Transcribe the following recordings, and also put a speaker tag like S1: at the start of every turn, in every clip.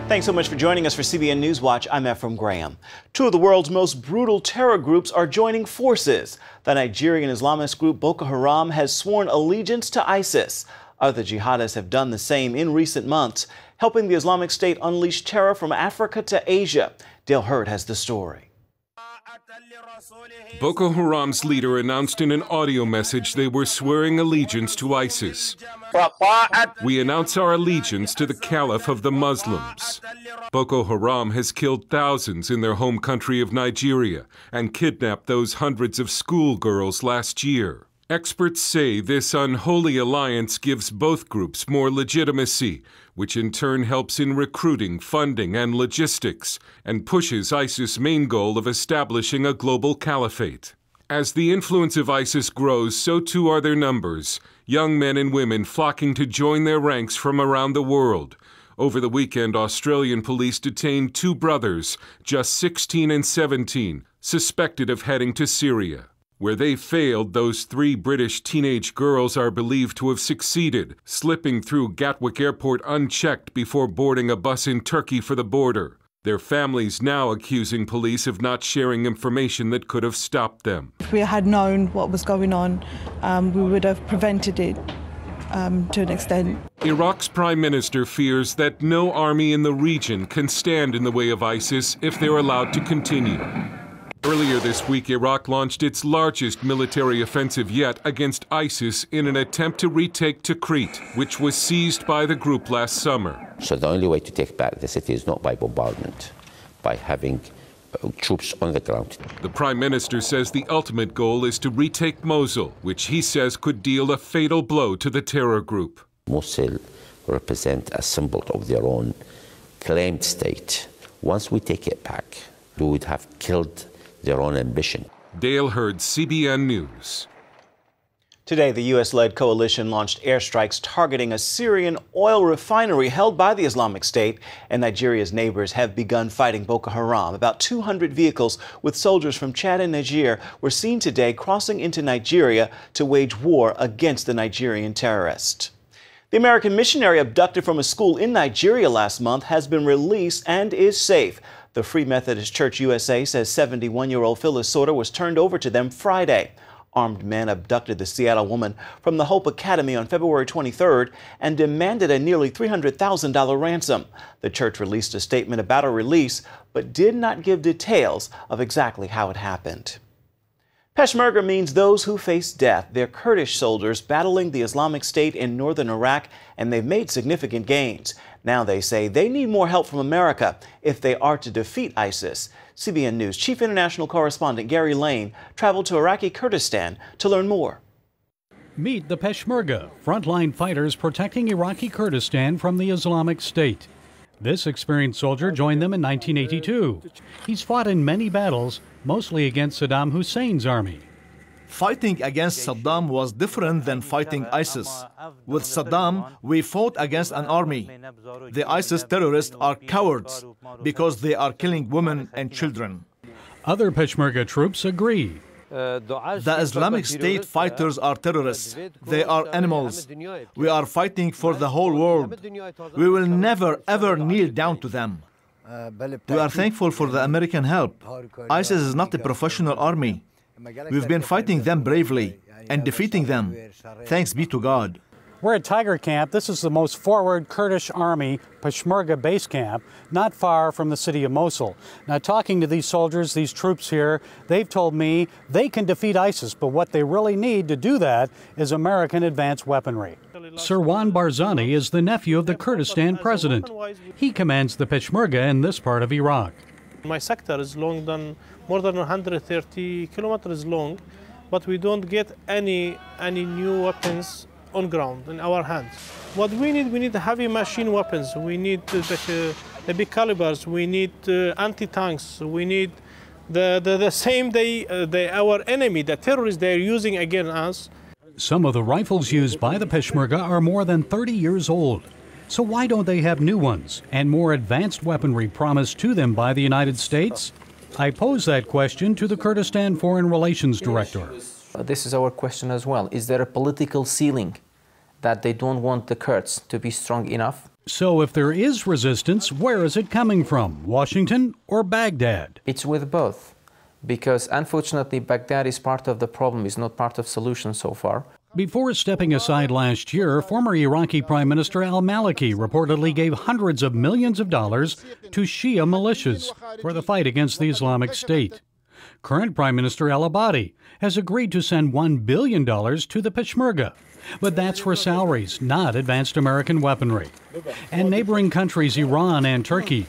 S1: Thanks so much for joining us for CBN NewsWatch. I'm Ephraim Graham. Two of the world's most brutal terror groups are joining forces. The Nigerian Islamist group Boko Haram has sworn allegiance to ISIS. Other jihadists have done the same in recent months, helping the Islamic State unleash terror from Africa to Asia. Dale Hurd has the story.
S2: Boko Haram's leader announced in an audio message they were swearing allegiance to ISIS. We announce our allegiance to the Caliph of the Muslims. Boko Haram has killed thousands in their home country of Nigeria and kidnapped those hundreds of schoolgirls last year. Experts say this unholy alliance gives both groups more legitimacy, which in turn helps in recruiting, funding, and logistics, and pushes ISIS' main goal of establishing a global caliphate. As the influence of ISIS grows, so too are their numbers, young men and women flocking to join their ranks from around the world. Over the weekend, Australian police detained two brothers, just 16 and 17, suspected of heading to Syria. Where they failed, those three British teenage girls are believed to have succeeded, slipping through Gatwick Airport unchecked before boarding a bus in Turkey for the border. Their families now accusing police of not sharing information that could have stopped them.
S3: If we had known what was going on, we would have prevented it to an extent.
S2: Iraq's prime minister fears that no army in the region can stand in the way of ISIS if they're allowed to continue. Earlier this week, Iraq launched its largest military offensive yet against ISIS in an attempt to retake Tikrit, which was seized by the group last summer.
S4: So the only way to take back the city is not by bombardment, by having troops on the ground.
S2: The prime minister says the ultimate goal is to retake Mosul, which he says could deal a fatal blow to the terror group.
S4: Mosul represents a symbol of their own claimed state. Once we take it back, we would have killed their own ambition.
S2: Dale Hurd, CBN News.
S1: Today, the U.S.-led coalition launched airstrikes targeting a Syrian oil refinery held by the Islamic State, and Nigeria's neighbors have begun fighting Boko Haram. About 200 vehicles with soldiers from Chad and Niger were seen today crossing into Nigeria to wage war against the Nigerian terrorists. The American missionary abducted from a school in Nigeria last month has been released and is safe. The Free Methodist Church USA says 71-year-old Phyllis Sorter was turned over to them Friday. Armed men abducted the Seattle woman from the Hope Academy on February 23rd and demanded a nearly $300,000 ransom. The church released a statement about her release, but did not give details of exactly how it happened. Peshmerga means those who face death. They're Kurdish soldiers battling the Islamic State in northern Iraq, and they've made significant gains. Now they say they need more help from America if they are to defeat ISIS. CBN News Chief International Correspondent Gary Lane traveled to Iraqi Kurdistan to learn more.
S5: Meet the Peshmerga, frontline fighters protecting Iraqi Kurdistan from the Islamic State. This experienced soldier joined them in 1982. He's fought in many battles, mostly against Saddam Hussein's army.
S6: Fighting against Saddam was different than fighting ISIS. With Saddam, we fought against an army. The ISIS terrorists are cowards because they are killing women and children.
S5: Other Peshmerga troops agree.
S6: The Islamic State fighters are terrorists. They are animals. We are fighting for the whole world. We will never, ever kneel down to them. We are thankful for the American help. ISIS is not a professional army. We've been fighting them bravely and defeating them. Thanks be to God.
S5: We're at Tiger Camp. This is the most forward Kurdish army Peshmerga base camp, not far from the city of Mosul. Now, talking to these soldiers, these troops here, they've told me they can defeat ISIS, but what they really need to do that is American advanced weaponry. Sirwan Barzani is the nephew of the Kurdistan president. He commands the Peshmerga in this part of Iraq.
S7: My sector is more than 130 kilometers long, but we don't get any new weapons on ground in our hands. What we need heavy machine weapons. We need the big calibers. We need anti-tanks. We need the same our enemy, the terrorists, they're using against us.
S5: Some of the rifles used by the Peshmerga are more than 30 years old. So why don't they have new ones and more advanced weaponry promised to them by the United States? I posed that question to the Kurdistan Foreign Relations Director.
S8: This is our question as well. Is there a political ceiling that they don't want the Kurds to be strong enough?
S5: So if there is resistance, where is it coming from? Washington or Baghdad?
S8: It's with both, because unfortunately Baghdad is part of the problem, is not part of the solution so far.
S5: Before stepping aside last year, former Iraqi Prime Minister al-Maliki reportedly gave hundreds of millions of dollars to Shia militias for the fight against the Islamic State. Current Prime Minister al-Abadi has agreed to send $1 billion to the Peshmerga. But that's for salaries, not advanced American weaponry. And neighboring countries Iran and Turkey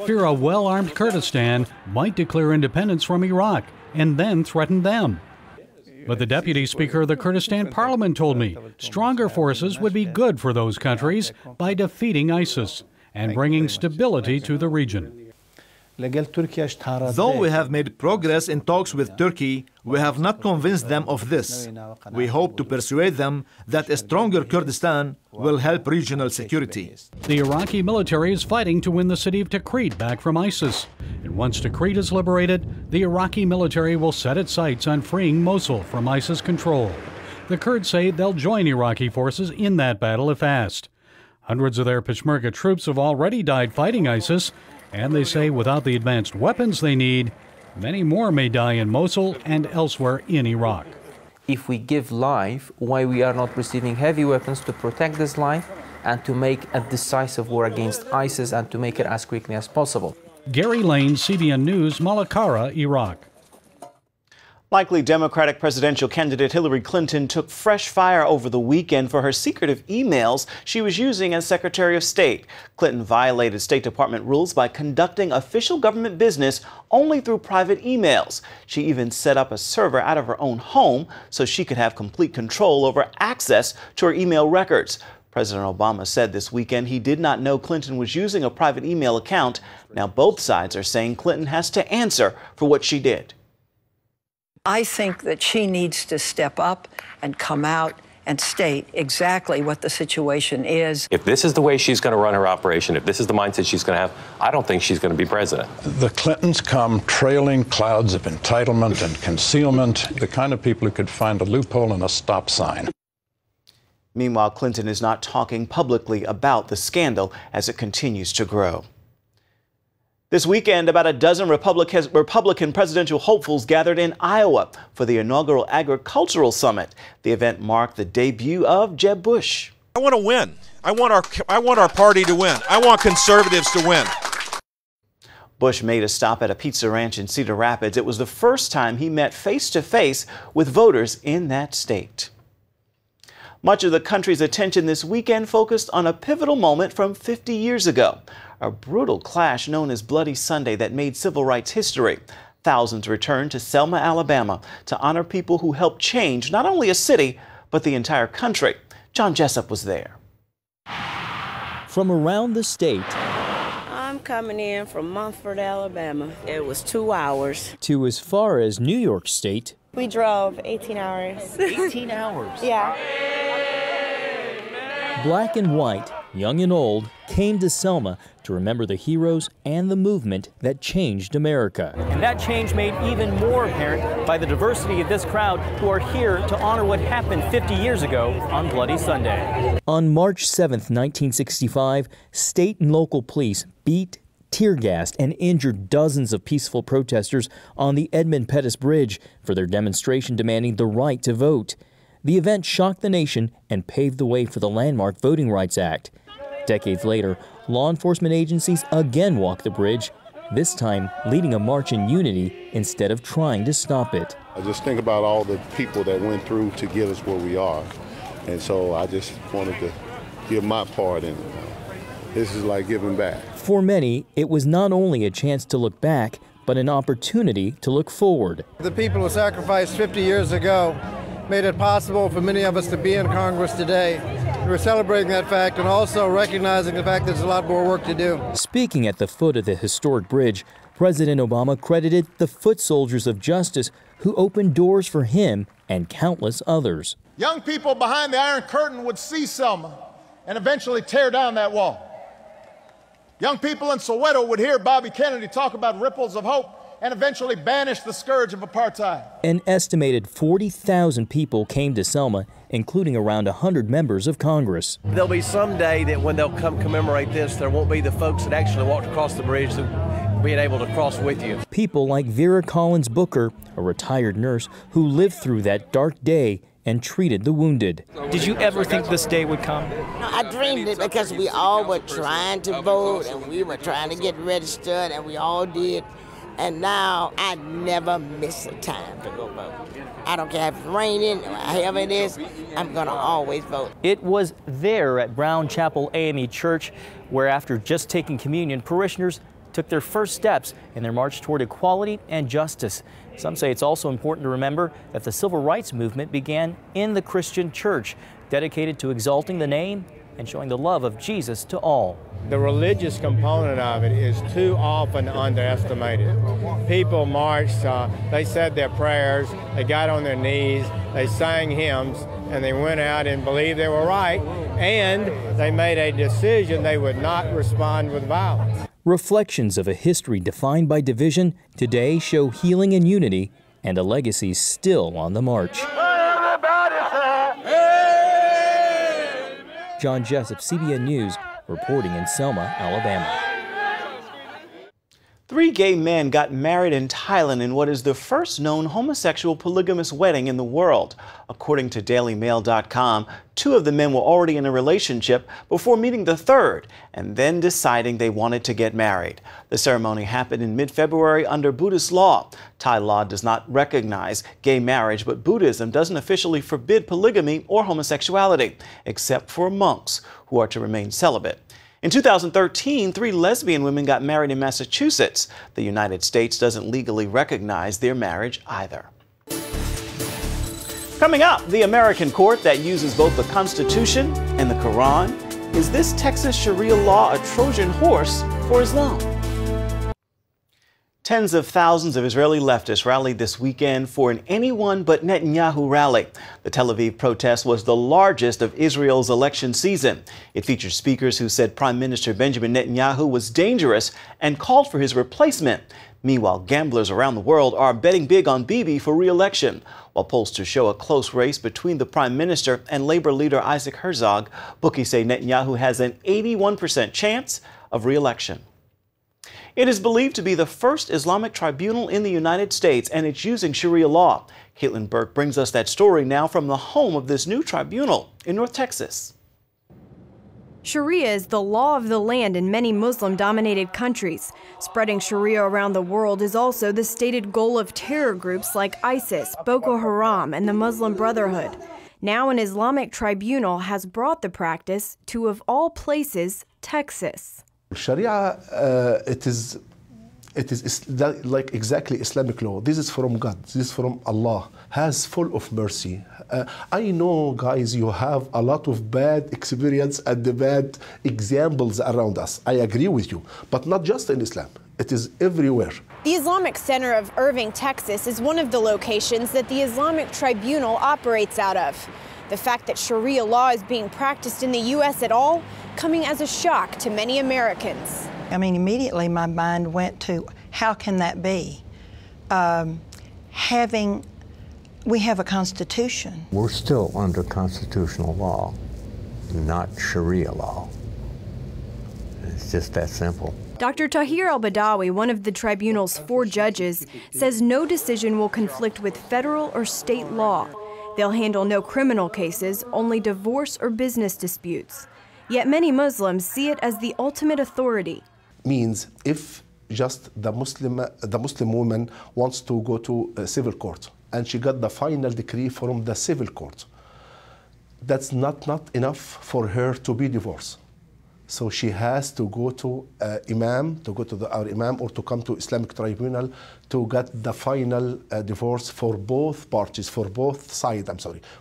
S5: fear a well-armed Kurdistan might declare independence from Iraq and then threaten them. But the Deputy Speaker of the Kurdistan Parliament told me stronger forces would be good for those countries by defeating ISIS and bringing stability to the region.
S6: Though we have made progress in talks with Turkey, we have not convinced them of this. We hope to persuade them that a stronger Kurdistan will help regional security.
S5: The Iraqi military is fighting to win the city of Tikrit back from ISIS. And once Tikrit is liberated, the Iraqi military will set its sights on freeing Mosul from ISIS control. The Kurds say they'll join Iraqi forces in that battle if asked. Hundreds of their Peshmerga troops have already died fighting ISIS, and they say without the advanced weapons they need, many more may die in Mosul and elsewhere in Iraq.
S8: If we give life, why we are not receiving heavy weapons to protect this life and to make a decisive war against ISIS and to make it as quickly as possible.
S5: Gary Lane, CBN News, Malakara, Iraq.
S1: Likely Democratic presidential candidate Hillary Clinton took fresh fire over the weekend for her secretive emails she was using as Secretary of State. Clinton violated State Department rules by conducting official government business only through private emails. She even set up a server out of her own home so she could have complete control over access to her email records. President Obama said this weekend he did not know Clinton was using a private email account. Now both sides are saying Clinton has to answer for what she did.
S9: I think that she needs to step up and come out and state exactly what the situation is.
S10: If this is the way she's going to run her operation, if this is the mindset she's going to have, I don't think she's going to be president.
S11: The Clintons come trailing clouds of entitlement and concealment, the kind of people who could find a loophole in a stop sign.
S1: Meanwhile, Clinton is not talking publicly about the scandal as it continues to grow. This weekend, about a dozen Republican presidential hopefuls gathered in Iowa for the inaugural agricultural summit. The event marked the debut of Jeb Bush.
S12: I want to win. I want our party to win. I want conservatives to win.
S1: Bush made a stop at a pizza ranch in Cedar Rapids. It was the first time he met face-to-face with voters in that state. Much of the country's attention this weekend focused on a pivotal moment from 50 years ago, a brutal clash known as Bloody Sunday that made civil rights history. Thousands returned to Selma, Alabama to honor people who helped change not only a city, but the entire country. John Jessup was there.
S13: From around the state,
S14: I'm coming in from Montford, Alabama. It was 2 hours.
S13: To as far as New York State.
S14: We drove 18 hours.
S13: 18 hours?
S14: Yeah.
S13: Black and white, young and old, came to Selma to remember the heroes and the movement that changed America.
S15: And that change made even more apparent by the diversity of this crowd who are here to honor what happened 50 years ago on Bloody Sunday.
S13: On March 7, 1965, state and local police beat, tear-gassed, and injured dozens of peaceful protesters on the Edmund Pettus Bridge for their demonstration demanding the right to vote. The event shocked the nation and paved the way for the landmark Voting Rights Act. Decades later, law enforcement agencies again walked the bridge, this time leading a march in unity instead of trying to stop it.
S16: I just think about all the people that went through to get us where we are. And so I just wanted to give my part in it. This is like giving back.
S13: For many, it was not only a chance to look back, but an opportunity to look forward.
S17: The people who sacrificed 50 years ago made it possible for many of us to be in Congress today. We're celebrating that fact and also recognizing the fact that there's a lot more work to do.
S13: Speaking at the foot of the historic bridge, President Obama credited the foot soldiers of justice who opened doors for him and countless others.
S18: Young people behind the Iron Curtain would see Selma and eventually tear down that wall. Young people in Soweto would hear Bobby Kennedy talk about ripples of hope and eventually banish the scourge of apartheid.
S13: An estimated 40,000 people came to Selma, including around 100 members of Congress.
S19: There'll be some day that when they'll come commemorate this, there won't be the folks that actually walked across the bridge that being able to cross with you.
S13: People like Vera Collins Booker, a retired nurse who lived through that dark day and treated the wounded.
S15: Did you ever think this day would come?
S20: No, I dreamed it because we all were trying to vote and we were trying to get registered and we all did. And now I never miss a time to go vote. I don't care if it's raining or however it is, I'm gonna always vote.
S15: It was there at Brown Chapel AME Church where after just taking communion, parishioners took their first steps in their march toward equality and justice. Some say it's also important to remember that the civil rights movement began in the Christian church, dedicated to exalting the name and showing the love of Jesus to all.
S21: The religious component of it is too often underestimated. People marched, they said their prayers, they got on their knees, they sang hymns, and they went out and believed they were right, and they made a decision they would not respond with violence.
S13: Reflections of a history defined by division today show healing and unity and a legacy still on the march. John Jessup, CBN News, reporting in Selma, Alabama.
S1: 3 gay men got married in Thailand in what is the first known homosexual polygamous wedding in the world. According to DailyMail.com, 2 of the men were already in a relationship before meeting the third and then deciding they wanted to get married. The ceremony happened in mid-February under Buddhist law. Thai law does not recognize gay marriage, but Buddhism doesn't officially forbid polygamy or homosexuality, except for monks who are to remain celibate. In 2013, 3 lesbian women got married in Massachusetts. The United States doesn't legally recognize their marriage either. Coming up, the American court that uses both the Constitution and the Quran. Is this Texas Sharia law a Trojan horse for Islam? Tens of thousands of Israeli leftists rallied this weekend for an anyone but Netanyahu rally. The Tel Aviv protest was the largest of Israel's election season. It featured speakers who said Prime Minister Benjamin Netanyahu was dangerous and called for his replacement. Meanwhile, gamblers around the world are betting big on Bibi for re-election. While pollsters show a close race between the Prime Minister and Labor leader Isaac Herzog, bookies say Netanyahu has an 81% chance of re-election. It is believed to be the first Islamic tribunal in the United States, and it's using Sharia law. Caitlin Burke brings us that story now from the home of this new tribunal in North Texas.
S22: Sharia is the law of the land in many Muslim-dominated countries. Spreading Sharia around the world is also the stated goal of terror groups like ISIS, Boko Haram, and the Muslim Brotherhood. Now an Islamic tribunal has brought the practice to, of all places, Texas.
S23: Sharia, it is like exactly Islamic law. This is from God. This is from Allah. Has full of mercy. I know, guys, you have a lot of bad experience and the bad examples around us. I agree with you, but not just in Islam. It is everywhere.
S22: The Islamic Center of Irving, Texas, is one of the locations that the Islamic Tribunal operates out of. The fact that Sharia law is being practiced in the U.S. at all coming as a shock to many Americans.
S9: I mean, immediately my mind went to, how can that be? We have a constitution.
S24: We're still under constitutional law, not Sharia law. It's just that simple.
S22: Dr. Tahir al-Badawi, one of the tribunal's 4 judges, says no decision will conflict with federal or state law. They'll handle no criminal cases, only divorce or business disputes. Yet many Muslims see it as the ultimate authority.
S23: Means if just the Muslim woman wants to go to a civil court and she got the final decree from the civil court, that's not enough for her to be divorced. So she has to go to Imam, to go to our Imam, or to come to Islamic tribunal to get the final divorce for both parties, for both sides,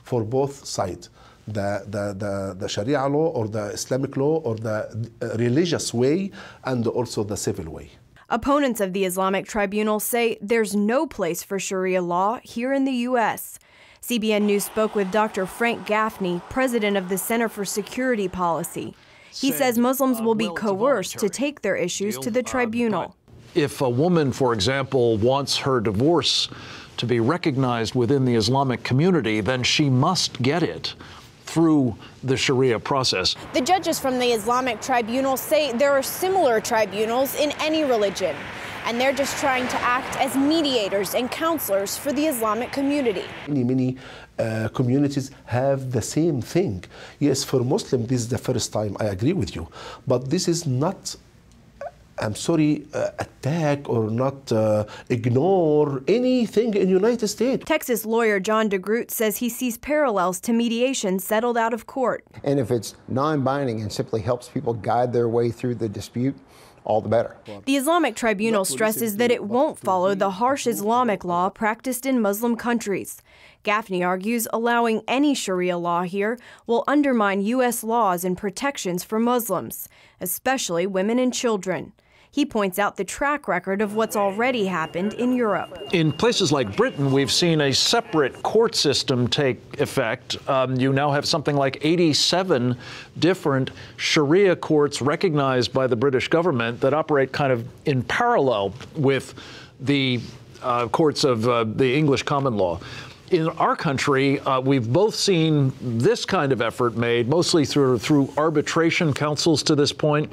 S23: for both sides. The Sharia law or the Islamic law or the religious way and also the civil way.
S22: Opponents of the Islamic Tribunal say there's no place for Sharia law here in the U.S. CBN News spoke with Dr. Frank Gaffney, president of the Center for Security Policy. He says Muslims will be coerced to take their issues to the tribunal.
S2: If a woman, for example, wants her divorce to be recognized within the Islamic community, then she must get it through the Sharia process.
S3: The judges from the Islamic tribunal say there are similar tribunals in any religion, and they're just trying to act as mediators and counselors for the Islamic community.
S23: Many communities have the same thing. Yes, for Muslims, this is the first time, I agree with you, but this is not, I'm sorry, attack or not ignore anything in the United States.
S22: Texas lawyer John DeGroot says he sees parallels to mediation settled out of court.
S4: And if it's non-binding and simply helps people guide their way through the dispute, all the better.
S22: The Islamic tribunal stresses that it won't follow the harsh Islamic law practiced in Muslim countries. Gaffney argues allowing any Sharia law here will undermine U.S. laws and protections for Muslims, especially women and children. He points out the track record of what's already happened in Europe.
S2: In places like Britain, we've seen a separate court system take effect. You now have something like 87 different Sharia courts recognized by the British government that operate kind of in parallel with the courts of the English common law. In our country, we've both seen this kind of effort made, mostly through arbitration councils to this point,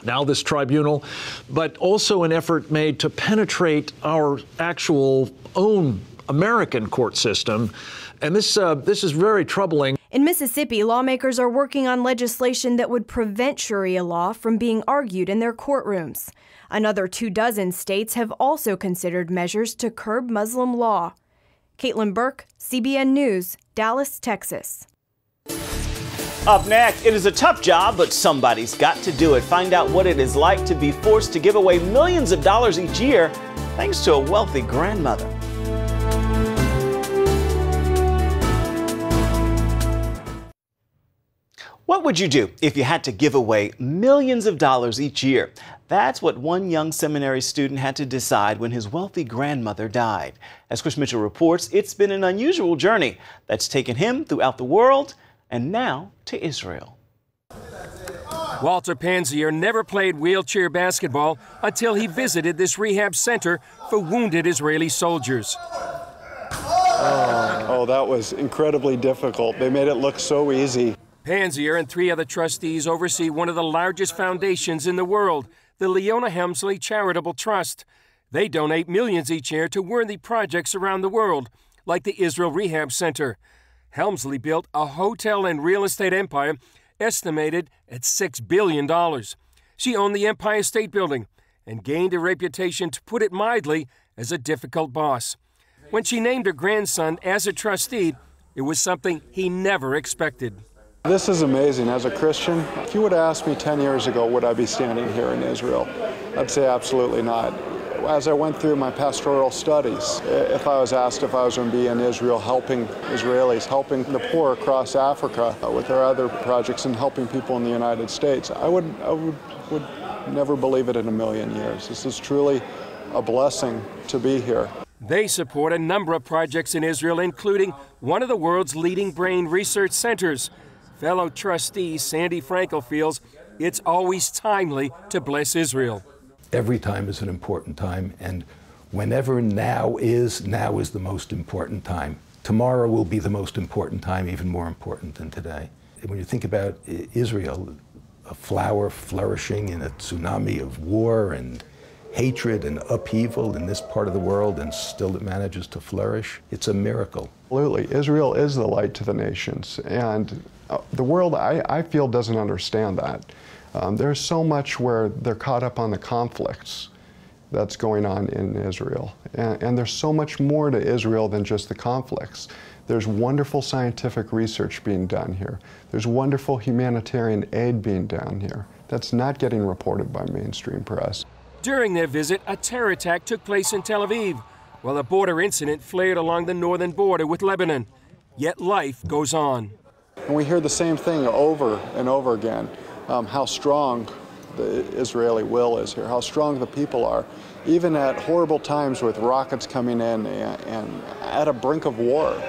S2: now this tribunal, but also an effort made to penetrate our actual own American court system. And this is very troubling.
S22: In Mississippi, lawmakers are working on legislation that would prevent Sharia law from being argued in their courtrooms. Another 24 states have also considered measures to curb Muslim law. Caitlin Burke, CBN News, Dallas, Texas.
S1: Up next, it is a tough job, but somebody's got to do it. Find out what it is like to be forced to give away millions of dollars each year thanks to a wealthy grandmother. What would you do if you had to give away millions of dollars each year? That's what one young seminary student had to decide when his wealthy grandmother died. As Chris Mitchell reports, it's been an unusual journey that's taken him throughout the world and now to Israel.
S7: Walter Panzier never played wheelchair basketball until he visited this rehab center for wounded Israeli soldiers.
S25: Oh, that was incredibly difficult. They made it look so easy.
S7: Panzier and 3 other trustees oversee one of the largest foundations in the world, the Leona Helmsleys Charitable Trust. They donate millions each year to worthy projects around the world, like the Israel Rehab Center. Helmsley built a hotel and real estate empire estimated at $6 billion. She owned the Empire State Building and gained a reputation, to put it mildly, as a difficult boss. When she named her grandson as a trustee, it was something he never expected.
S25: This is amazing. As a Christian, if you would have asked me 10 years ago, would I be standing here in Israel? I'd say absolutely not. As I went through my pastoral studies, if I was asked if I was going to be in Israel helping Israelis, helping the poor across Africa with our other projects and helping people in the United States, I would never believe it in a million years. This is truly a blessing to be here.
S7: They support a number of projects in Israel, including one of the world's leading brain research centers. Fellow trustee Sandy Frankel feels it's always timely to bless Israel.
S26: Every time is an important time, and whenever now is the most important time. Tomorrow will be the most important time, even more important than today. When you think about Israel, a flower flourishing in a tsunami of war and hatred and upheaval in this part of the world, and still it manages to flourish, it's a miracle.
S25: Absolutely. Israel is the light to the nations, and the world, I feel, doesn't understand that. There's so much where they're caught up on the conflicts that's going on in Israel. And there's so much more to Israel than just the conflicts. There's wonderful scientific research being done here. There's wonderful humanitarian aid being done here. That's not getting reported by mainstream press.
S7: During their visit, a terror attack took place in Tel Aviv, while a border incident flared along the northern border with Lebanon. Yet life goes on.
S25: And we hear the same thing over and over again. How strong the Israeli will is here, how strong the people are, even at horrible times with rockets coming in and at a brink of war.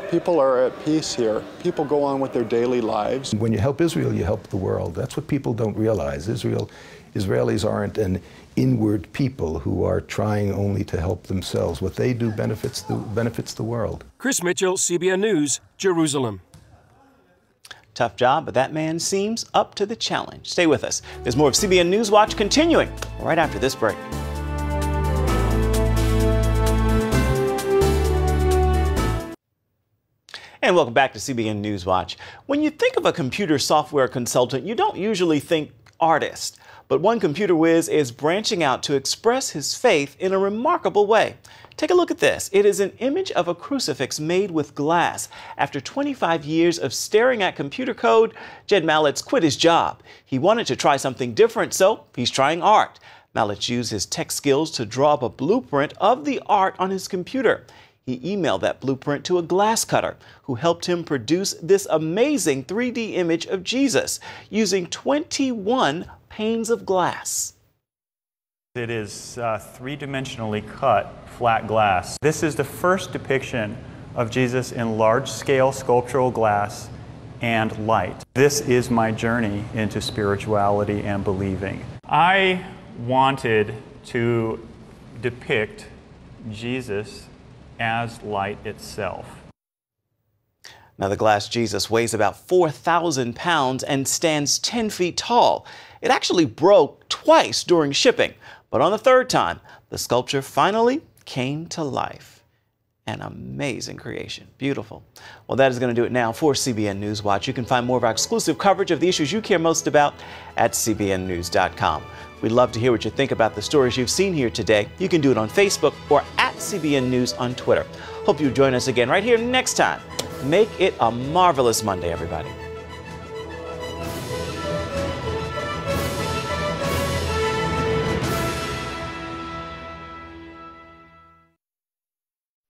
S25: People are at peace here. People go on with their daily lives.
S26: When you help Israel, you help the world. That's what people don't realize. Israel Israelis aren't an inward people who are trying only to help themselves. What they do benefits the world.
S7: Chris Mitchell, CBN News, Jerusalem.
S1: Tough job, but that man seems up to the challenge. Stay with us. There's more of CBN NewsWatch continuing right after this break. And welcome back to CBN NewsWatch. When you think of a computer software consultant, you don't usually think artist. But one computer whiz is branching out to express his faith in a remarkable way. Take a look at this. It is an image of a crucifix made with glass. After 25 years of staring at computer code, Jed Mallets quit his job. He wanted to try something different, so he's trying art. Mallets used his tech skills to draw up a blueprint of the art on his computer. He emailed that blueprint to a glass cutter who helped him produce this amazing 3D image of Jesus using 21 panes of glass.
S5: It is three-dimensionally cut flat glass. This is the first depiction of Jesus in large-scale sculptural glass and light. This is my journey into spirituality and believing. I wanted to depict Jesus as light itself.
S1: Now, the glass Jesus weighs about 4,000 pounds and stands 10 feet tall. It actually broke twice during shipping, but on the third time, the sculpture finally came to life. An amazing creation. Beautiful. Well, that is going to do it now for CBN NewsWatch. You can find more of our exclusive coverage of the issues you care most about at cbnnews.com. We'd love to hear what you think about the stories you've seen here today. You can do it on Facebook or at CBN News on Twitter. Hope you join us again right here next time. Make it a marvelous Monday, everybody.